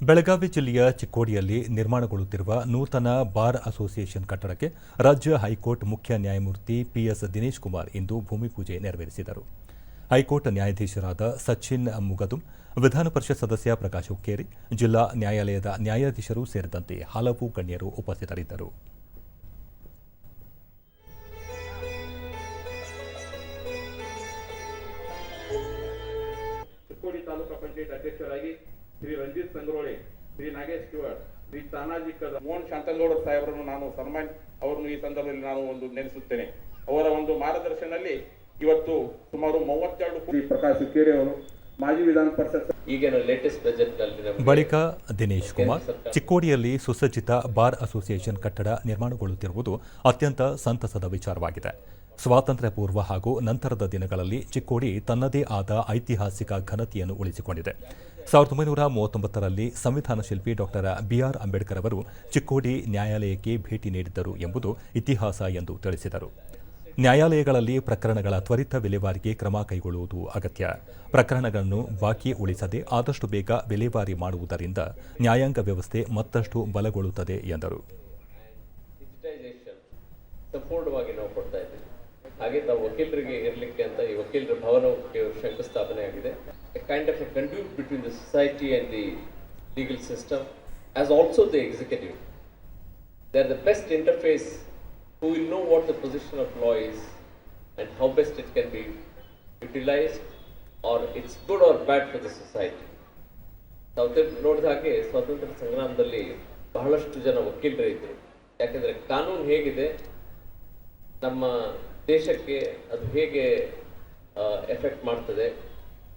ಬೆಳಗಾವಿ ಜಿಲ್ಲೆಯ ಚಿಕ್ಕೋಡಿಯಲ್ಲಿ ನಿರ್ಮಾಣಗೊಳ್ಳುತ್ತಿರುವ ನೂತನ bar association ಕಟ್ಟಡಕ್ಕೆ ರಾಜ್ಯ ಹೈಕೋರ್ಟ್ ಮುಖ್ಯ ನ್ಯಾಯಮೂರ್ತಿ ಪಿಎಸ್ ದಿನೇಶ್ ಕುಮಾರ್ ಇಂದು ಭೂಮಿ ಪೂಜೆ ನೆರವೇರಿಸಿದರು. ಹೈಕೋರ್ಟ್ ನ್ಯಾಯಾಧೀಶರಾದ ಸಚಿನ್ ಮುಗದುಂ, ವಿಧಾನ ಪರಿಷತ್ ಸದಸ್ಯ ಪ್ರಕಾಶ್ ಹುಕ್ಕೇರಿ, ಜಿಲ್ಲಾ ನ್ಯಾಯಾಲಯದ ನ್ಯಾಯಾಧೀಶರು ಸೇರಿದಂತೆ ಹಲವು ಗಣ್ಯರು ಉಪಸ್ಥಿತರಿದ್ದರು. ಚಿಕ್ಕೋಡಿ ತಾಲೂಕಾ ಪಂಚಾಯತ್ ಅಧ್ಯಕ್ಷರಾಗಿ ಶ್ರೀ ರಂಜಿತ್ ಸಂಗ್ರೋಳಿ, ಶ್ರೀ ನಾಗೇಶ್ ಕಿವಡ್, ಶ್ರೀ ತಾನಾಜಿ ಕದ, ಮೋಹನ್ ಶಾಂತನಗೌಡ ಸಾಹೇಬರನ್ನು ನಾನು ಅವರನ್ನು ಈ ಸಂದರ್ಭದಲ್ಲಿ ನಾನು ನೆನೆಸುತ್ತೇನೆ. ಅವರ ಒಂದು ಮಾರ್ಗದರ್ಶನದಲ್ಲಿ ಇವತ್ತು ಸುಮಾರು 32 ಶ್ರೀ ಪ್ರಕಾಶ್ ಹುಕ್ಕೇರಿ ಅವರು ಮಾಜಿ ವಿಧಾನ ಪರಿಷತ್ ಈಗಿನ ಲೇಟೆಸ್ಟ್ ಬಜೆಟ್ ನಲ್ಲಿ ಬಳಿಕ ದಿನೇಶ್ ಕುಮಾರ್, ಚಿಕ್ಕೋಡಿಯಲ್ಲಿ ಸುಸಜ್ಜಿತ ಬಾರ್ ಅಸೋಸಿಯೇಷನ್ ಕಟ್ಟಡ ನಿರ್ಮಾಣಗೊಳ್ಳುತ್ತಿರುವುದು ಅತ್ಯಂತ ಸಂತಸದ ವಿಚಾರವಾಗಿದೆ. ಸ್ವಾತಂತ್ರ್ಯ ಪೂರ್ವ ಹಾಗೂ ನಂತರದ ದಿನಗಳಲ್ಲಿ ಚಿಕ್ಕೋಡಿ ತನ್ನದೇ ಆದ ಐತಿಹಾಸಿಕ ಘನತೆಯನ್ನು ಉಳಿಸಿಕೊಂಡಿದೆ. 1939ರಲ್ಲಿ ಸಂವಿಧಾನ ಶಿಲ್ಪಿ ಡಾಕ್ಟರ್ ಬಿಆರ್ ಅಂಬೇಡ್ಕರ್ ಅವರು ಚಿಕ್ಕೋಡಿ ನ್ಯಾಯಾಲಯಕ್ಕೆ ಭೇಟಿ ನೀಡಿದ್ದರು ಎಂಬುದು ಇತಿಹಾಸ ಎಂದು ತಿಳಿಸಿದರು. ನ್ಯಾಯಾಲಯಗಳಲ್ಲಿ ಪ್ರಕರಣಗಳ ತ್ವರಿತ ವಿಲೇವಾರಿಗೆ ಕ್ರಮ ಕೈಗೊಳ್ಳುವುದು ಅಗತ್ಯ. ಪ್ರಕರಣಗಳನ್ನು ಬಾಕಿ ಉಳಿಸದೆ ಆದಷ್ಟು ಬೇಗ ವಿಲೇವಾರಿ ಮಾಡುವುದರಿಂದ ನ್ಯಾಯಾಂಗ ವ್ಯವಸ್ಥೆ ಮತ್ತಷ್ಟು ಬಲಗೊಳ್ಳುತ್ತದೆ ಎಂದರು. ಹಾಗೆ ತಾವು ವಕೀಲರಿಗೆ ಇರಲಿಕ್ಕೆ ಅಂತ ಈ ವಕೀಲರ ಭವನಕ್ಕೆ ಶಂಕುಸ್ಥಾಪನೆ ಆಗಿದೆ. A kind of a conduit between the society and the legal system, as also the executive. They are the best interface who will know what the position of law is and how best it can be utilized, or it's good or bad for the society. ತಾವು ನೋಡಿದ ಹಾಗೆ ಸ್ವಾತಂತ್ರ್ಯ ಸಂಗ್ರಾಮದಲ್ಲಿ ಬಹಳಷ್ಟು ಜನ ವಕೀಲರು ಇದ್ದರು. ಯಾಕೆಂದರೆ ಕಾನೂನು ಹೇಗಿದೆ, ನಮ್ಮ ದೇಶಕ್ಕೆ ಅದು ಹೇಗೆ ಎಫೆಕ್ಟ್ ಮಾಡ್ತದೆ,